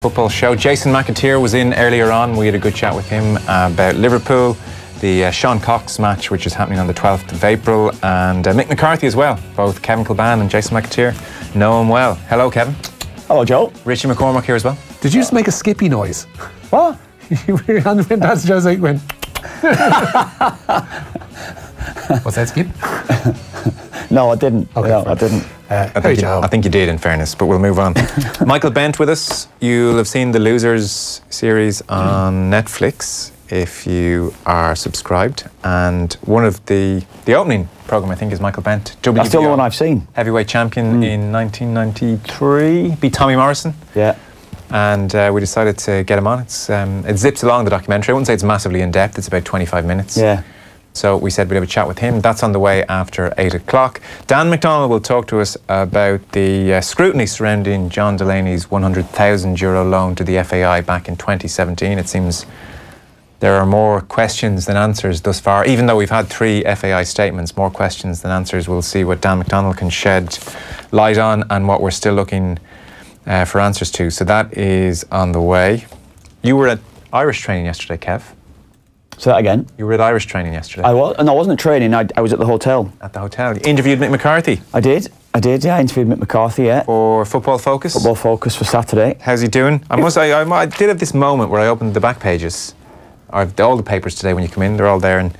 Football show. Jason McAteer was in earlier on. We had a good chat with him about Liverpool, the Sean Cox match, which is happening on the 12th of April, and Mick McCarthy as well. Both Kevin Kilbane and Jason McAteer know him well. Hello, Kevin. Hello, Joe. Richie McCormack here as well. Did you just make a skippy noise? What? Your hand went, that's just like went. Was that skip? No, I didn't. Okay, no, fine. I didn't. I think you did, in fairness, but we'll move on. Michael Bent with us. You'll have seen the Losers series on Netflix if you are subscribed. And one of the opening programme, I think, is Michael Bent. That's still the one I've seen. Heavyweight champion in 1993. Beat Tommy Morrison. Yeah. And we decided to get him on. It zips along, the documentary. I wouldn't say it's massively in-depth. It's about 25 minutes. Yeah. So we said we'd have a chat with him. That's on the way after 8 o'clock. Dan McDonald will talk to us about the scrutiny surrounding John Delaney's €100,000 loan to the FAI back in 2017. It seems there are more questions than answers thus far. Even though we've had 3 FAI statements, more questions than answers. We'll see what Dan McDonald can shed light on and what we're still looking for answers to. So that is on the way. You were at Irish training yesterday, Kev. Say that again. You were at Irish training yesterday. I wasn't training. I was at the hotel. At the hotel. You interviewed Mick McCarthy. I did. Yeah, I interviewed Mick McCarthy. Yeah. For Football Focus. Football Focus for Saturday. How's he doing? I must say, I did have this moment where I opened the back pages. All the papers today when you come in, they're all there, and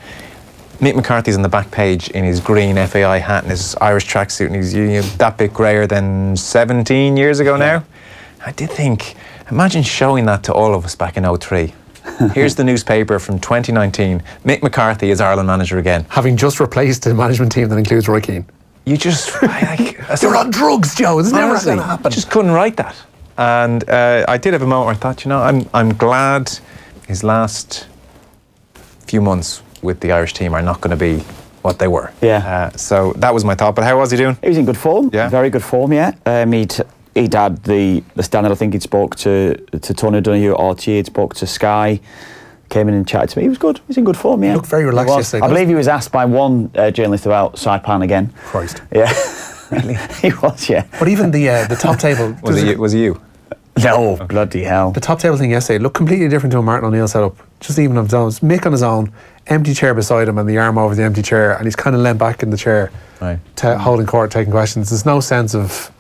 Mick McCarthy's on the back page in his green FAI hat and his Irish tracksuit, and he's that bit greyer than 17 years ago now. I did think, imagine showing that to all of us back in 03. Here's the newspaper from 2019. Mick McCarthy is Ireland manager again. Having just replaced the management team that includes Roy Keane. You just... They're on drugs, Joe. It's never going to happen. Just couldn't write that. And I did have a moment where I thought, you know, I'm glad his last few months with the Irish team are not going to be what they were. Yeah. So that was my thought. But how was he doing? He was in good form. Yeah. Very good form, yeah. He'd had the standard. I think he'd spoke to Tony Donoghue at RT, he'd spoke to Sky, came in and chatted to me. He was good. He was in good form, yeah. He looked very relaxed yesterday. I believe he was asked by one journalist about Saipan again. Christ. Yeah. Really? He was, yeah. But even the top table... Was it you? No, bloody hell. The top table thing yesterday looked completely different to a Martin O'Neill set up. Just even on his own. Mick on his own, empty chair beside him and the arm over the empty chair, and he's kind of leant back in the chair, right, holding court, taking questions. There's no sense of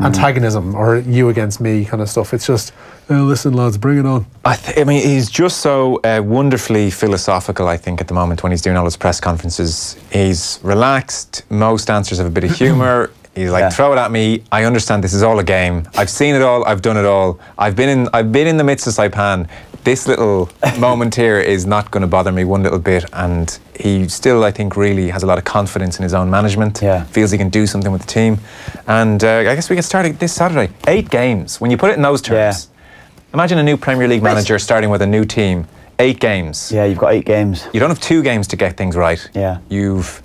antagonism or you against me kind of stuff. It's just, oh, listen, lads, bring it on. I mean, he's just so wonderfully philosophical, I think, at the moment when he's doing all his press conferences. He's relaxed. Most answers have a bit of humour. He's like, throw it at me. I understand this is all a game. I've seen it all. I've done it all. I've been in the midst of Saipan. This little moment here is not going to bother me one little bit. And he still, I think, really has a lot of confidence in his own management. Yeah. Feels he can do something with the team. And I guess we get started this Saturday. 8 games. When you put it in those terms, imagine a new Premier League manager starting with a new team. 8 games. Yeah, you've got 8 games. You don't have 2 games to get things right. Yeah. You've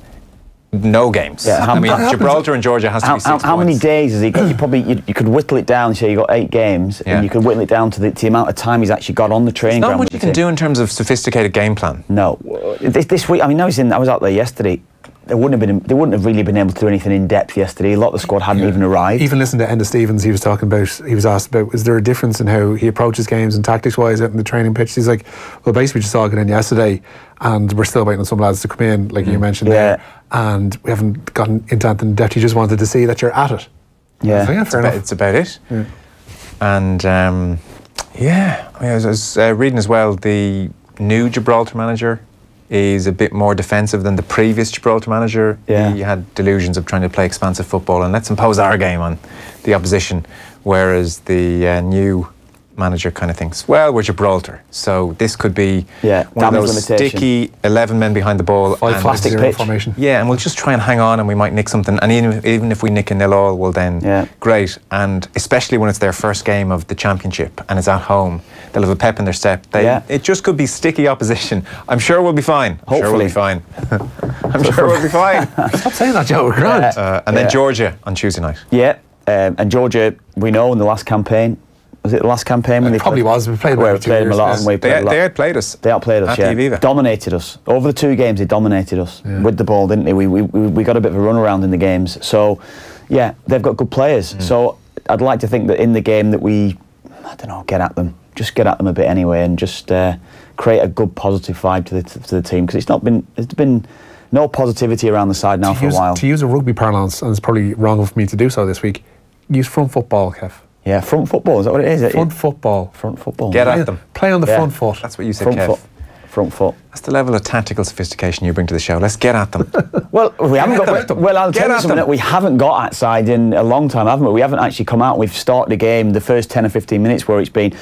no games. Yeah, I mean, Gibraltar and Georgia has to be 6 points. How many days has he got? You could whittle it down, so you got 8 games, and you could whittle it down to the amount of time he's actually got on the training ground. Not much you can do in terms of sophisticated game plan. No. This week, I mean, I was out there yesterday. They wouldn't have really been able to do anything in depth yesterday. A lot of the squad hadn't even arrived. Even listening to Enda Stevens, he was asked about, is there a difference in how he approaches games and tactics-wise out in the training pitch? He's like, well, basically we just saw it in yesterday, and we're still waiting on some lads to come in, like you mentioned there, and we haven't gotten into anything in depth. You just wanted to see that you're at it. Yeah, fair enough. It's about it. Yeah. And I mean, I was reading as well, the new Gibraltar manager is a bit more defensive than the previous Gibraltar manager. Yeah. He had delusions of trying to play expansive football and let's impose our game on the opposition, whereas the new manager kind of thinks, well, we're Gibraltar, so this could be one of those sticky 11 men behind the ball, plastic pitch formation. Yeah, and we'll just try and hang on, and we might nick something. And even if we nick a 0-0, well then great. And especially when it's their first game of the championship and it's at home, they'll have a pep in their step. It just could be sticky opposition. I'm sure we'll be fine. Hopefully. I'm sure we'll be fine. Stop saying that, Joe. We're grand. And then Georgia on Tuesday night. Yeah, and Georgia, we know in the last campaign. Was it the last campaign when they probably was? We played them a lot, haven't we? They outplayed us. They outplayed us. At Viva. Dominated us over the 2 games. They dominated us with the ball, didn't they? We got a bit of a run around in the games. So, yeah, they've got good players. So I'd like to think that in the game that we I don't know, get at them. Just get at them a bit anyway, and just create a good positive vibe to the team, because there's been no positivity around the side now for a while. To use a rugby parlance, and it's probably wrong of me to do so this week, use front football, Kev. Yeah, front football, is that what it is? Front football. Front football. Get at them. Play on the front foot. That's what you said, Front Kev. foot. Front foot. That's the level of tactical sophistication you bring to the show. Let's get at them. Well, we haven't got. Well, I'll tell you something that we haven't got outside in a long time, haven't we? We haven't actually come out. We've started the game the first 10 or 15 minutes where it's been,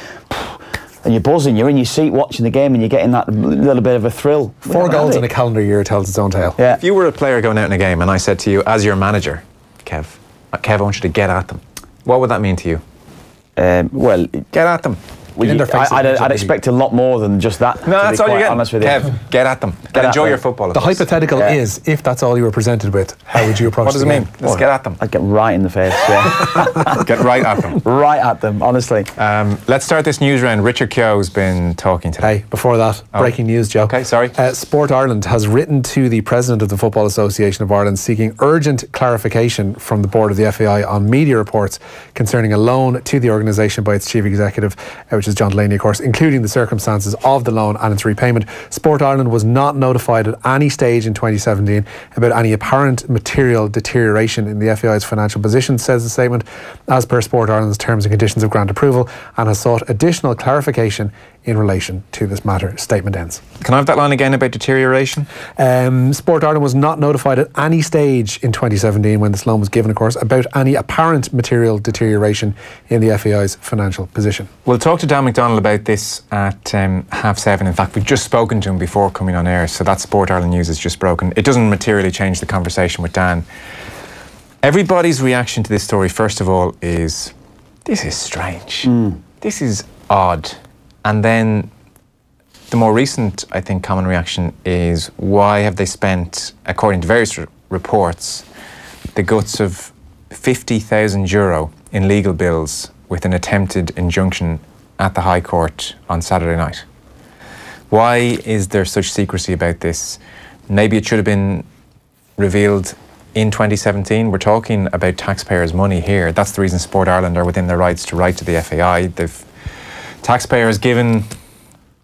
and you're buzzing. You're in your seat watching the game, and you're getting that little bit of a thrill. 4 goals in a calendar year tells its own tale. Yeah. If you were a player going out in a game, and I said to you, as your manager, Kev, I want you to get at them, what would that mean to you? Well, Get at them. I'd expect a lot more than just that. No, that's all you're getting. Honest with you. Kev, get at them. Enjoy your football. The hypothetical is, if that's all you were presented with, how would you approach What does it mean? Let's get at them. I'd get right in the face. Yeah. Get right at them. Right at them, honestly. Let's start this news round. Richard Keogh's been talking today. Hey, before that, breaking news, Joe. Okay, sorry. Sport Ireland has written to the President of the Football Association of Ireland seeking urgent clarification from the board of the FAI on media reports concerning a loan to the organisation by its chief executive, which is John Delaney, of course, including the circumstances of the loan and its repayment. Sport Ireland was not notified at any stage in 2017 about any apparent material deterioration in the FAI's financial position, says the statement, as per Sport Ireland's terms and conditions of grant approval, and has sought additional clarification in relation to this matter. Statement ends. Can I have that line again about deterioration? Sport Ireland was not notified at any stage in 2017 when this loan was given, of course, about any apparent material deterioration in the FAI's financial position. We'll talk to Dan McDonnell about this at 7:30. In fact, we've just spoken to him before coming on air, so that Sport Ireland news is just broken. It doesn't materially change the conversation with Dan. Everybody's reaction to this story, first of all, is this is strange. This is odd. And then the more recent, I think, common reaction is, why have they spent, according to various reports, the guts of €50,000 in legal bills with an attempted injunction at the High Court on Saturday night? Why is there such secrecy about this? Maybe it should have been revealed in 2017. We're talking about taxpayers' money here. That's the reason Sport Ireland are within their rights to write to the FAI. Taxpayers given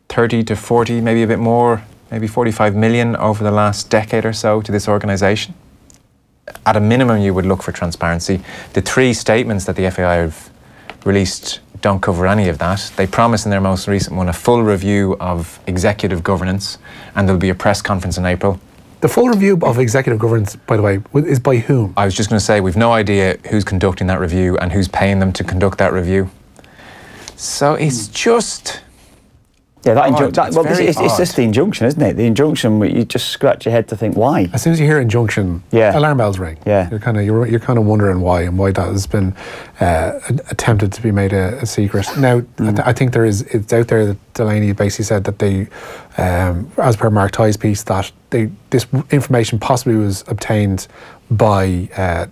30 to 40, maybe a bit more, maybe 45 million over the last decade or so to this organisation. At a minimum, you would look for transparency. The 3 statements that the FAI have released don't cover any of that. They promise in their most recent one a full review of executive governance, and there'll be a press conference in April. The full review of executive governance, by the way, is by whom? I was just going to say, we've no idea who's conducting that review and who's paying them to conduct that review. So it's just... Yeah, it's odd. just the injunction, isn't it? The injunction, you just scratch your head to think why. As soon as you hear injunction, alarm bells ring. Yeah. You're kind of wondering why, and why that has been attempted to be made a secret. Now, I think it's out there that Delaney basically said that they, as per Mark Tighe's piece, that this information possibly was obtained by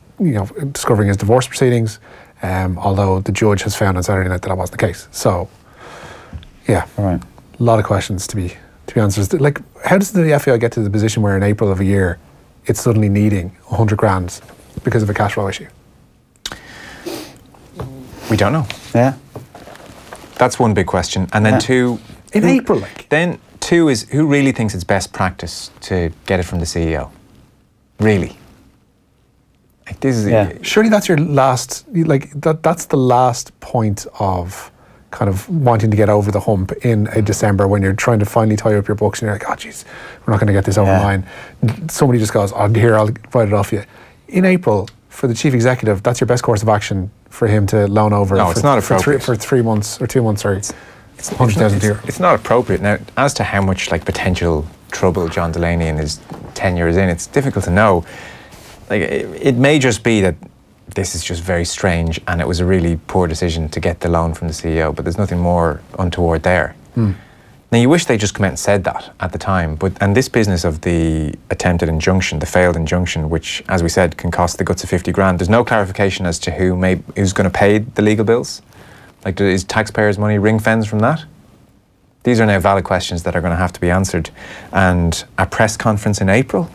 discovering his divorce proceedings. Although the judge has found on Saturday night that wasn't the case. So, yeah, right. A lot of questions to be answered. Like, how does the FAI get to the position where in April of a year it's suddenly needing 100 grand because of a cash flow issue? We don't know. Yeah. That's one big question. And then 2... In April, like? Then 2 is, who really thinks it's best practice to get it from the CEO? Really? Like, this is Surely that's your last, that's the last point of kind of wanting to get over the hump in a December, when you're trying to finally tie up your books and you're like, oh jeez, we're not going to get this over the line. Somebody just goes, oh, here, I'll write it off you. In April, for the chief executive, that's your best course of action for him to loan over. No, it's not appropriate. For 3 months or 2 months, sorry. It's 100,000 euro. It's not appropriate. Now, as to how much potential trouble John Delaney and his tenure is in, it's difficult to know. It may just be that this is just very strange and it was a really poor decision to get the loan from the CEO, but there's nothing more untoward there. Now, you wish they just come out and said that at the time, and this business of the attempted injunction, the failed injunction, which, as we said, can cost the guts of 50 grand, there's no clarification as to who's going to pay the legal bills. Is taxpayers' money ring-fenced from that? These are now valid questions that are going to have to be answered. And a press conference in April?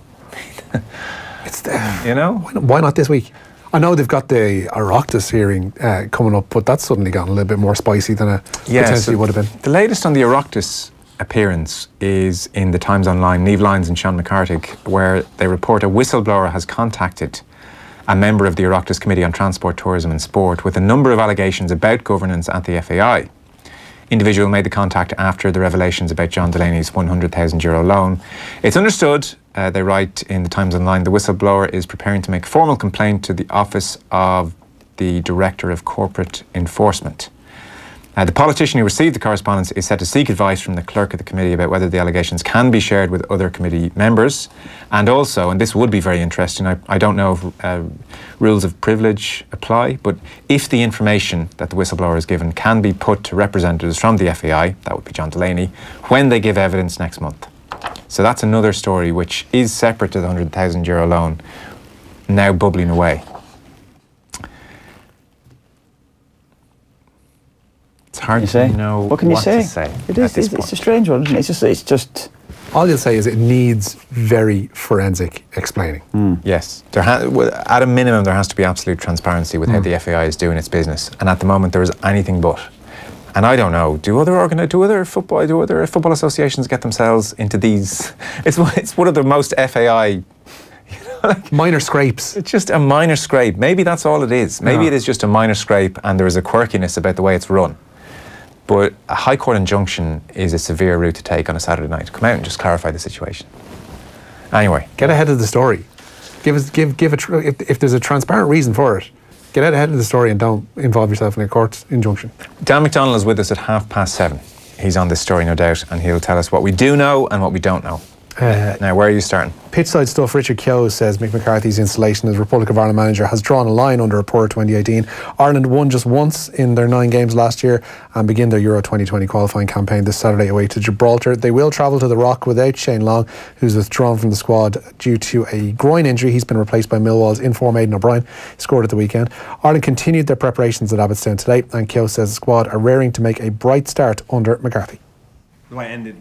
It's there. You know? Why not this week? I know they've got the Oireachtas hearing coming up, but that's suddenly gotten a little bit more spicy than it potentially would have been. The latest on the Oireachtas appearance is in the Times Online, Niamh Lyons and Sean McCarthy, where they report a whistleblower has contacted a member of the Oireachtas Committee on Transport, Tourism and Sport with a number of allegations about governance at the FAI. Individual made the contact after the revelations about John Delaney's €100,000 loan. It's understood, they write in the Times Online, the whistleblower is preparing to make a formal complaint to the Office of the Director of Corporate Enforcement. The politician who received the correspondence is said to seek advice from the clerk of the committee about whether the allegations can be shared with other committee members. And also, and this would be very interesting, I don't know if rules of privilege apply, but if the information that the whistleblower is given can be put to representatives from the FAI, that would be John Delaney, when they give evidence next month. So that's another story which is separate to the €100,000 loan, now bubbling away. It's hard to know what to say. It is. It's a strange one, isn't it? It's just. All you'll say is it needs very forensic explaining. Yes. At a minimum, there has to be absolute transparency with how the FAI is doing its business. And at the moment, there is anything but. And I don't know. Do other football associations get themselves into these? It's one of the most FAI. Minor scrapes. It's just a minor scrape. Maybe that's all it is. Maybe it is just a minor scrape, and there is a quirkiness about the way it's run. But a High Court injunction is a severe route to take on a Saturday night. Come out and just clarify the situation. Anyway, get ahead of the story. If there's a transparent reason for it, get out ahead of the story and don't involve yourself in a court injunction. Dan McDonnell is with us at 7:30. He's on this story, no doubt, and he'll tell us what we do know and what we don't know. Now, where are you starting? Pitchside stuff. Richard Keogh says Mick McCarthy's installation as Republic of Ireland manager has drawn a line under a poor 2018. Ireland won just once in their 9 games last year and begin their Euro 2020 qualifying campaign this Saturday away to Gibraltar. They will travel to the Rock without Shane Long, who's withdrawn from the squad due to a groin injury. He's been replaced by Millwall's in-form Aidan O'Brien. He scored at the weekend. Ireland continued their preparations at Abbottstown today, and Keogh says the squad are raring to make a bright start under McCarthy. The way it ended,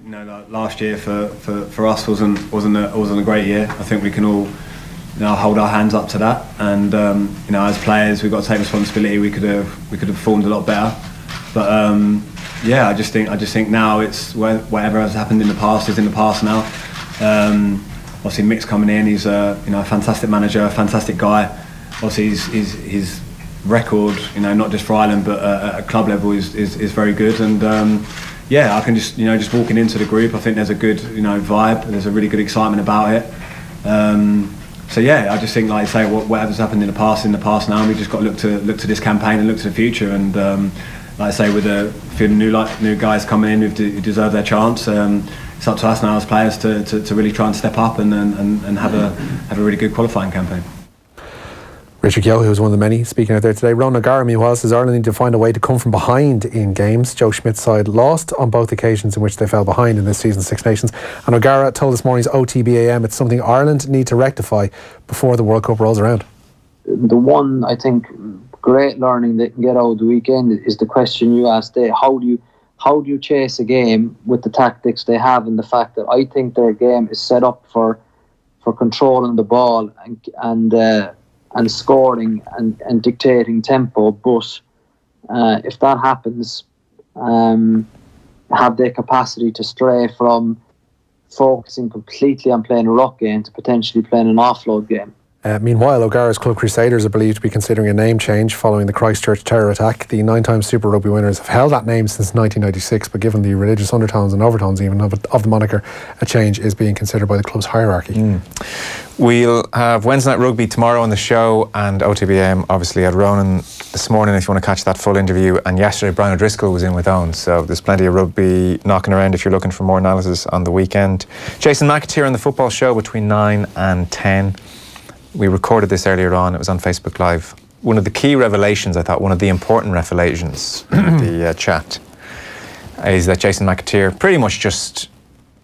last year for us wasn't a great year. I think we can all, hold our hands up to that. And as players, we've got to take responsibility. We could have performed a lot better. But I just think now it's whatever has happened in the past is in the past now. Obviously, Mick's coming in. He's a fantastic manager, a fantastic guy. Obviously, his record, not just for Ireland but at club level is very good. And I can just walking into the group, I think there's a good, vibe. There's a really good excitement about it. I just think, like I say, whatever's happened in the past now. And we just got to look to this campaign and look to the future. And like I say, with a few new guys coming in who deserve their chance, it's up to us now as players to really try and step up and have a really good qualifying campaign. Richard Keogh, who was one of the many speaking out there today. Ron O'Gara, meanwhile, says Ireland need to find a way to come from behind in games. Joe Schmidt's side lost on both occasions in which they fell behind in this season's Six Nations. And O'Gara told this morning's OTBAM it's something Ireland need to rectify before the World Cup rolls around. The one, I think, great learning they can get out of the weekend is the question you asked there. How do you chase a game with the tactics they have, and the fact that I think their game is set up for controlling the ball and scoring and dictating tempo, but if that happens, have the capacity to stray from focusing completely on playing a ruck game to potentially playing an offload game. Meanwhile, O'Gara's Club Crusaders are believed to be considering a name change following the Christchurch terror attack. The 9-time Super Rugby winners have held that name since 1996, but given the religious undertones and overtones even of the moniker, a change is being considered by the club's hierarchy. We'll have Wednesday Night Rugby tomorrow on the show, and OTBM obviously had Ronan this morning if you want to catch that full interview, and yesterday Brian O'Driscoll was in with Owen, so there's plenty of rugby knocking around if you're looking for more analysis on the weekend. Jason McAteer on the football show between 9 and 10. We recorded this earlier on, it was on Facebook Live. One of the key revelations, I thought, one of the important revelations in the chat is that Jason McAteer, pretty much just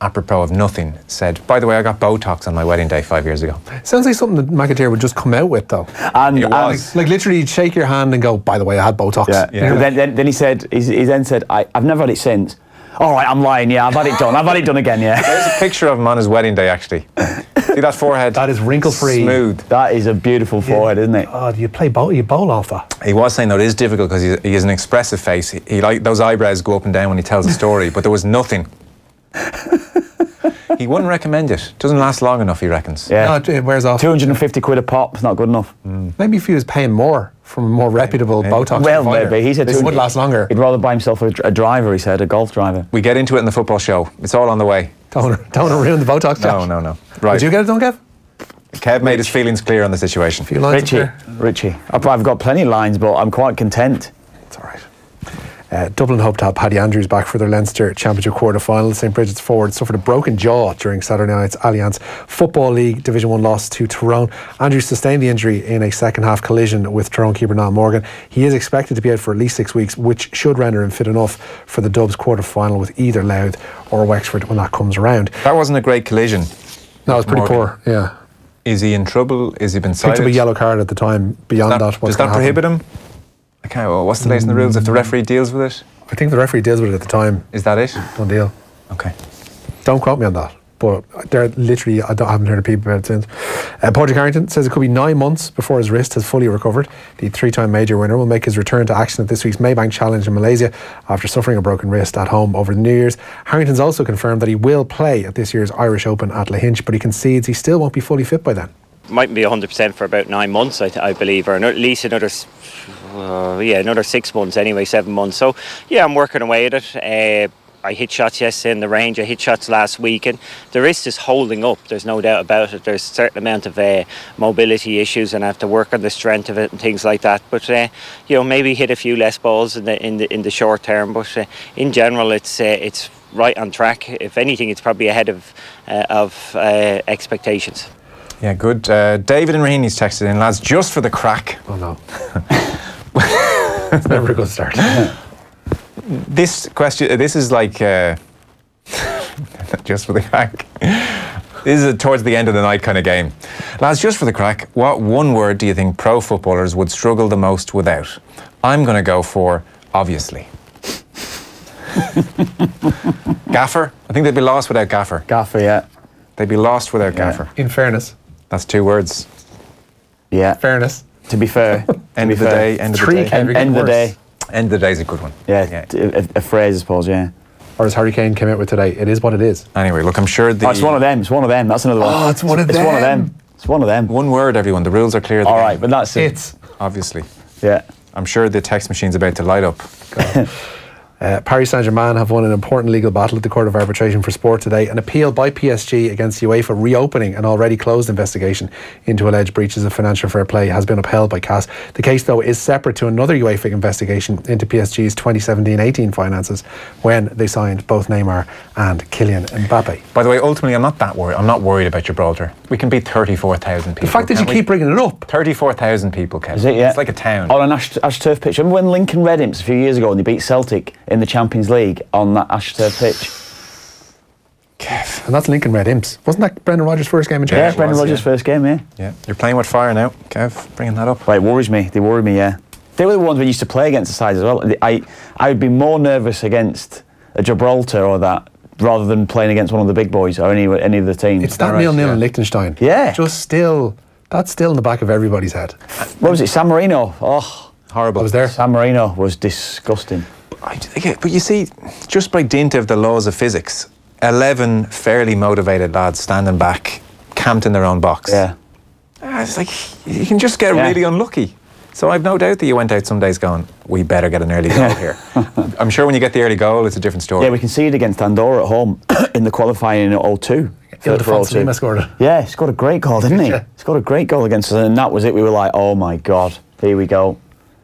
apropos of nothing, said, by the way, I got Botox on my wedding day 5 years ago. Sounds like something that McAteer would just come out with, though. And it was. Like literally you'd shake your hand and go, by the way, I had Botox. Yeah. Then he then said, I've never had it since. All right, I'm lying. Yeah, I've had it done. I've had it done again. Yeah. There's a picture of him on his wedding day, actually. See that forehead? That is wrinkle-free. Smooth. That is a beautiful forehead, isn't it? Oh, do you play bowl? You bowl off that? He was saying that it is difficult because he has an expressive face. He like those eyebrows go up and down when he tells a story, but there was nothing. He wouldn't recommend it. Doesn't last long enough, he reckons. Yeah. No, it wears off. 250 quid a pop. It's not good enough. Maybe if he was paying more from a more reputable Botox Well, provider, maybe. He said this would last longer. He'd rather buy himself a driver, he said, a golf driver. We get into it in the football show. It's all on the way. Don't ruin the Botox. No. Right. Did you get it done, Kev? Kev made his feelings clear on the situation. A few lines Richie. I've got plenty of lines, but I'm quite content. It's all right. Dublin hope to have Paddy Andrews back for their Leinster Championship quarter-final. St Bridget's forward suffered a broken jaw during Saturday night's Allianz Football League Division 1 loss to Tyrone. Andrews sustained the injury in a second-half collision with Tyrone keeper Niall Morgan. He is expected to be out for at least 6 weeks, which should render him fit enough for the Dubs quarter-final with either Louth or Wexford when that comes around. That wasn't a great collision. No, it was pretty Morgan. poor, yeah. Is he in trouble? Is he been cited? Picked up a yellow card at the time. Beyond that, does that prohibit him? Okay, well, what's the latest in the rules if the referee deals with it? I think the referee deals with it at the time. Is that it? Done deal. Okay. Don't quote me on that. But they're literally, I haven't heard of people about it since. Padraig Harrington says it could be 9 months before his wrist has fully recovered. The 3-time major winner will make his return to action at this week's Maybank Challenge in Malaysia after suffering a broken wrist at home over New Year's. Harrington's also confirmed that he will play at this year's Irish Open at Lahinch, but he concedes he still won't be fully fit by then. Mightn't be 100% for about 9 months, I believe, or at least another 6 months anyway, 7 months. So yeah, I'm working away at it. I hit shots yesterday in the range. I hit shots last week, and the wrist is holding up. There's no doubt about it. There's a certain amount of mobility issues, and I have to work on the strength of it and things like that. But maybe hit a few less balls in the short term. But in general, it's right on track. If anything, it's probably ahead of expectations. Yeah, good. David and Raheeny's texted in, lads, just for the crack. Oh no. It's never a good start. This question, this is like, just for the crack. This is towards the end of the night kind of game. Lads, just for the crack, what one word do you think pro footballers would struggle the most without? I'm going to go for, obviously. Gaffer? I think they'd be lost without gaffer. Gaffer, yeah. They'd be lost without gaffer. In fairness. That's 2 words. Yeah. Fairness. To be fair. End of the day. End of the day. End of the day. End of the day is a good one. Yeah. A phrase, I suppose, yeah. Or as Harry Kane came out with today, it is what it is. Anyway, look, I'm sure it's one of them. It's one of them. That's another one. Oh, it's one of them. It's one of them. It's one of them. One word, everyone. The rules are clear. All right, but that's it. It's. Obviously. Yeah. I'm sure the text machine's about to light up. Paris Saint-Germain have won an important legal battle at the Court of Arbitration for Sport today. An appeal by PSG against UEFA reopening an already closed investigation into alleged breaches of financial fair play has been upheld by CAS. The case, though, is separate to another UEFA investigation into PSG's 2017-18 finances when they signed both Neymar and Kylian Mbappe. By the way, ultimately, I'm not that worried. I'm not worried about Gibraltar. We can beat 34,000 people. The fact that you keep bringing it up. 34,000 people, Kevin. Is it, yeah? It's like a town. On an AstroTurf pitch. Remember when Lincoln Red Imps a few years ago and they beat Celtic in the Champions League on that AstroTurf pitch? Kev. And that's Lincoln Red Imps. Wasn't that Brendan Rodgers' first game in Champions Yeah, Brendan Rodgers' first game, yeah. Yeah, you're playing with fire now, Kev, bringing that up. Right, it worries me. They worry me, yeah. They were the ones we used to play against the sides as well. I would be more nervous against a Gibraltar or that rather than playing against one of the big boys or any of the teams. It's that 0-0 in Liechtenstein. Yeah. That's still in the back of everybody's head. What was it, San Marino? Oh, horrible. I was there. San Marino was disgusting. But you see, just by dint of the laws of physics, 11 fairly motivated lads standing back, camped in their own box. Yeah. It's like, you can just get really unlucky. So I've no doubt that you went out some days going, we better get an early goal here. I'm sure when you get the early goal, it's a different story. Yeah, we conceded against Andorra at home in the qualifying in 0-2. Ildefonso scored it. Yeah, he scored a great goal, didn't he? He scored a great goal against us, and that was it. We were like, oh my God, here we go.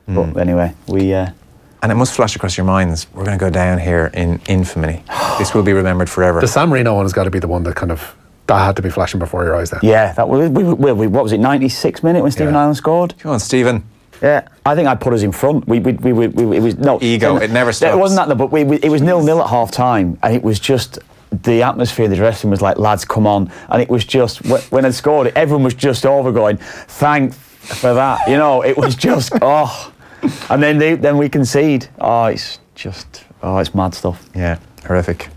But anyway, we... And it must flash across your minds, we're going to go down here in infamy. This will be remembered forever. The San Marino one has got to be the one that that had to be flashing before your eyes then. Yeah, that was, what was it, 96 minute when Stephen Island scored? Come on, Stephen. Yeah, I think I'd put us in front. It was no ego. It never stops. It wasn't that, but it was 0-0 at half time, and it was just the atmosphere. The dressing room was like, lads, come on, and it was just when I'd scored it, everyone was just over going, thank for that. You know, it was just and then we concede. Oh, it's just Oh, it's mad stuff. Yeah, horrific.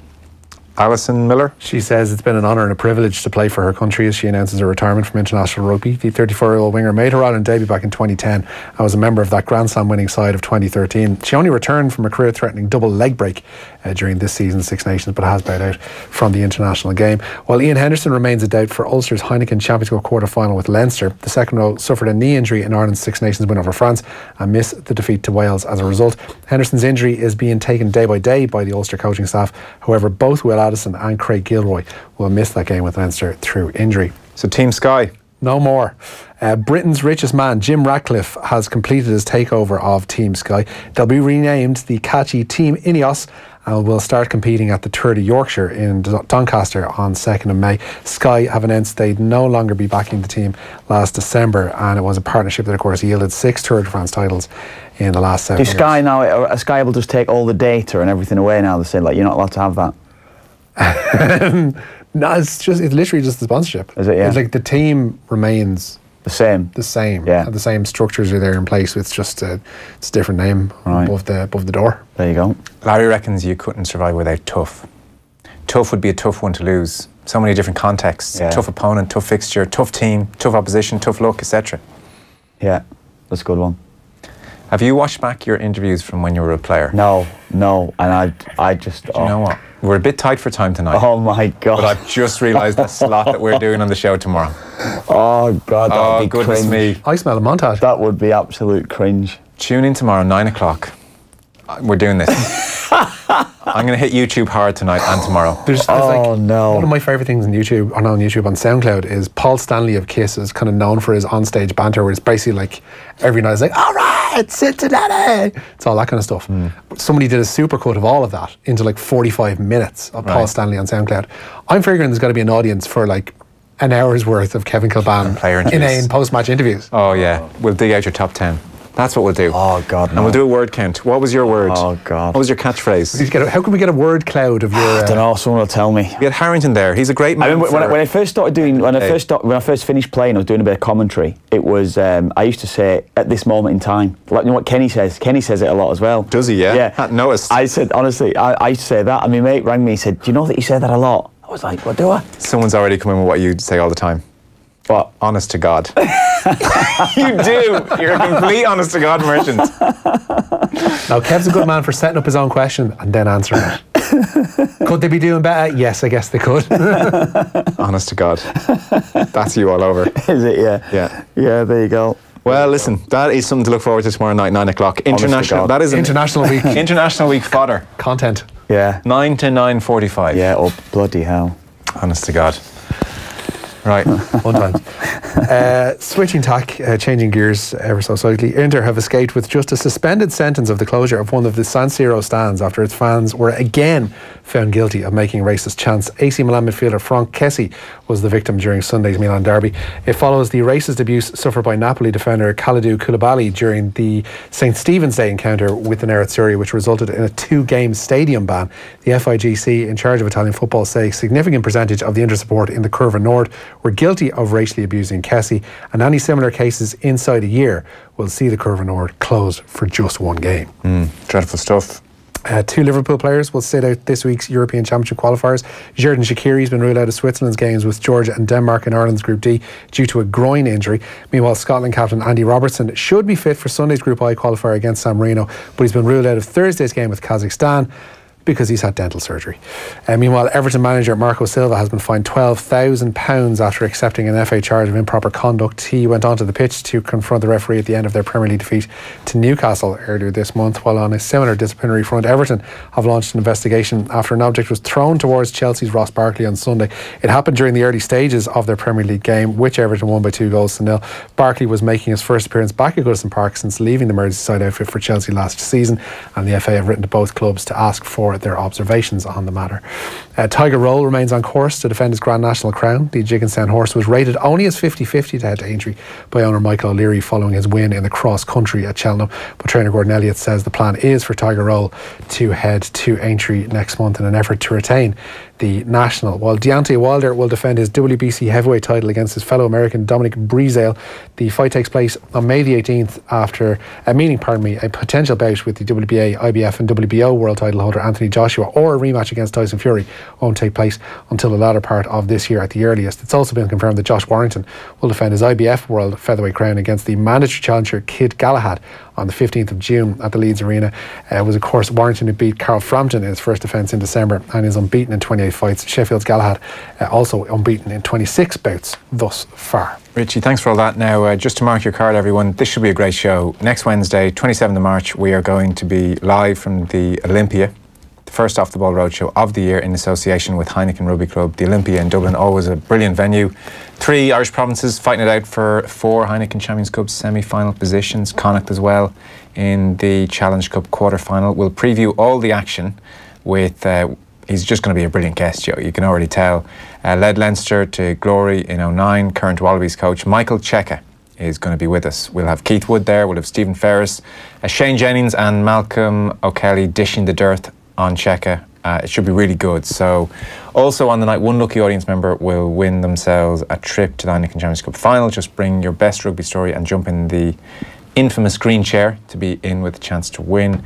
Alison Miller? She says it's been an honour and a privilege to play for her country as she announces her retirement from international rugby. The 34-year-old winger made her Ireland debut back in 2010 and was a member of that Grand Slam winning side of 2013. She only returned from a career-threatening double leg break during this season's Six Nations, but has bowed out from the international game. While Ian Henderson remains a doubt for Ulster's Heineken Champions Cup quarter-final with Leinster, the second row suffered a knee injury in Ireland's Six Nations win over France and missed the defeat to Wales as a result. Henderson's injury is being taken day by day by the Ulster coaching staff. However, both Will Addison and Craig Gilroy will miss that game with Leinster through injury. So Team Sky? No more. Britain's richest man, Jim Ratcliffe, has completed his takeover of Team Sky. They'll be renamed the catchy Team Ineos and will start competing at the Tour de Yorkshire in Doncaster on 2nd of May. Sky have announced they'd no longer be backing the team last December, and it was a partnership that, of course, yielded 6 Tour de France titles in the last 7 years. Is Sky now, are Sky able to just take all the data and everything away now? They say, like, you're not allowed to have that? No, it's literally just the sponsorship. Is it? Yeah. It's like the team remains the same. Yeah. The same structures are there in place. It's just it's a different name above the door. There you go. Larry reckons you couldn't survive without Tough. Tough would be a tough one to lose. So many different contexts. Yeah. Tough opponent, tough fixture, tough team, tough opposition, tough luck, etc. Yeah, that's a good one. Have you watched back your interviews from when you were a player? No, and I just... You know what? We're a bit tight for time tonight. Oh my God. But I've just realised the slot that we're doing on the show tomorrow. Oh God, that would be goodness cringe. me. I smell a montage. That would be absolute cringe. Tune in tomorrow, 9 o'clock. We're doing this. I'm going to hit YouTube hard tonight and tomorrow. There's no. One of my favourite things on YouTube, or not on YouTube, on SoundCloud, is Paul Stanley of Kiss is kind of known for his onstage banter, where it's basically like every night it's like, all right, Cincinnati. It's all that kind of stuff. Somebody did a supercut of all of that into like 45 minutes of Paul Stanley on SoundCloud. I'm figuring there's got to be an audience for like an hour's worth of Kevin Kilbane in post-match interviews. Oh yeah, we'll dig out your top 10. That's what we'll do. Oh God, no. And we'll do a word count. What was your word? Oh God. What was your catchphrase? How can we get a word cloud of your... I don't know, someone will tell me. We had Harrington there. He's a great man. I mean, when I first started doing, when I first finished playing, I was doing a bit of commentary. It was, I used to say, at this moment in time. Like, you know what Kenny says? Kenny says it a lot as well. Does he, yeah? Yeah. Hadn't noticed. I said, honestly, I used to say that. And my mate rang me and said, do you know that you say that a lot? I was like, what do I? Someone's already come in with what you say all the time. What? Honest to God. You do. You're a complete honest to God merchant. Now, Kev's a good man for setting up his own question and then answering it. Could they be doing better? Yes, I guess they could. Honest to God. That's you all over. Is it? Yeah. Yeah. Yeah, there you go. Well, listen, that is something to look forward to tomorrow night, 9 o'clock. International. That is International Week. International Week fodder. Content. Yeah. 9 to 9:45. Yeah, oh, bloody hell. Honest to God. Right. One time. Switching tack, changing gears ever so slightly. Inter have escaped with just a suspended sentence of the closure of one of the San Siro stands after its fans were again found guilty of making racist chants. AC Milan midfielder Franck Kessie was the victim during Sunday's Milan derby. It follows the racist abuse suffered by Napoli defender Kalidou Koulibaly during the St Stephen's Day encounter with the Nerazzurri, which resulted in a 2-game stadium ban. The FIGC, in charge of Italian football, say a significant percentage of the Inter support in the Curva Nord were guilty of racially abusing Kessie, and any similar cases inside a year will see the Curva Nord closed for just 1 game. Dreadful stuff. 2 Liverpool players will sit out this week's European Championship qualifiers. Xherdan Shaqiri has been ruled out of Switzerland's games with Georgia and Denmark in Ireland's Group D due to a groin injury. Meanwhile, Scotland captain Andy Robertson should be fit for Sunday's Group I qualifier against San Marino, but he's been ruled out of Thursday's game with Kazakhstan because he's had dental surgery. Meanwhile, Everton manager Marco Silva has been fined £12,000 after accepting an FA charge of improper conduct. He went onto the pitch to confront the referee at the end of their Premier League defeat to Newcastle earlier this month. While on a similar disciplinary front, Everton have launched an investigation after an object was thrown towards Chelsea's Ross Barkley on Sunday. It happened during the early stages of their Premier League game, which Everton won by 2-0. Barkley was making his first appearance back at Goodison Park since leaving the Merseyside outfit for Chelsea last season, and the FA have written to both clubs to ask for for their observations on the matter. Tiger Roll remains on course to defend his Grand National crown. The Jigginstown horse was rated only as 50-50 to head to Aintree by owner Michael O'Leary following his win in the cross country at Cheltenham. But trainer Gordon Elliott says the plan is for Tiger Roll to head to Aintree next month in an effort to retain the national. While Deontay Wilder will defend his WBC heavyweight title against his fellow American Dominic Breazeale. The fight takes place on May the 18th after a potential bout with the WBA, IBF and WBO world title holder Anthony Joshua, or a rematch against Tyson Fury won't take place until the latter part of this year at the earliest. It's also been confirmed that Josh Warrington will defend his IBF world featherweight crown against the mandatory challenger Kid Galahad on the 15th of June at the Leeds Arena. It was, of course, Warrington who beat Carl Frampton in his first defence in December and is unbeaten in 28 fights. Sheffield's Galahad also unbeaten in 26 bouts thus far. Richie, thanks for all that. Now, just to mark your card, everyone, this should be a great show. Next Wednesday, 27th of March, we are going to be live from the Olympia, the first Off the Ball Roadshow of the year in association with Heineken Rugby Club. The Olympia in Dublin, always a brilliant venue. 3 Irish provinces fighting it out for 4 Heineken Champions Cup semi-final positions. Connacht as well in the Challenge Cup quarter-final. We'll preview all the action with... he's just going to be a brilliant guest, Joe. You can already tell. Led Leinster to glory in 2009. Current Wallabies coach Michael Cheika is going to be with us. We'll have Keith Wood there. We'll have Stephen Ferris, Shane Jennings and Malcolm O'Kelly dishing the dirt on Cheika. It should be really good. So, also on the night, one lucky audience member will win themselves a trip to the Heineken Champions Cup final. Just bring your best rugby story and jump in the infamous green chair to be in with a chance to win.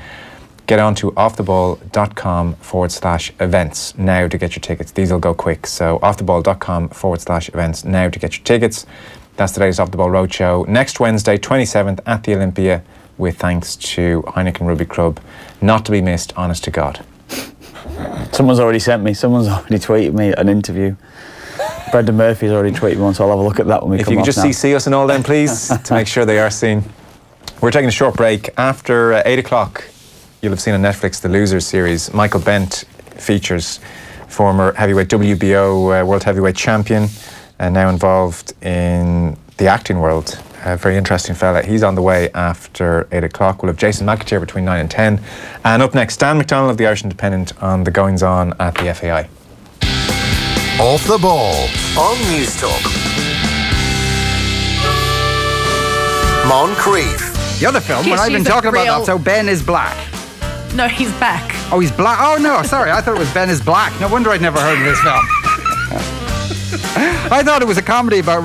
Get on to offtheball.com/events now to get your tickets. These will go quick. So offtheball.com/events now to get your tickets. That's the latest Off the Ball Roadshow. Next Wednesday, 27th at the Olympia, with thanks to Heineken Rugby Club. Not to be missed, honest to God. Someone's already tweeted me an interview. Brendan Murphy's already tweeted me one, so I'll have a look at that when we come off. If you could just CC us and all them, please, to make sure they are seen. We're taking a short break. After 8 o'clock, you'll have seen on Netflix the Losers series. Michael Bent features former heavyweight WBO world heavyweight champion and now involved in the acting world. A very interesting fella. He's on the way after 8 o'clock. We'll have Jason McAteer between 9 and 10. And up next, Dan McDonnell of the Irish Independent on the goings-on at the FAI. Off the Ball on News Talk. Moncrief. The other film, Yes, when I've been she's a talking about real- that, so Ben is black. No, he's back. Oh, he's black? Oh, no, sorry, I thought it was Ben is black. No wonder I'd never heard of this film. I thought it was a comedy about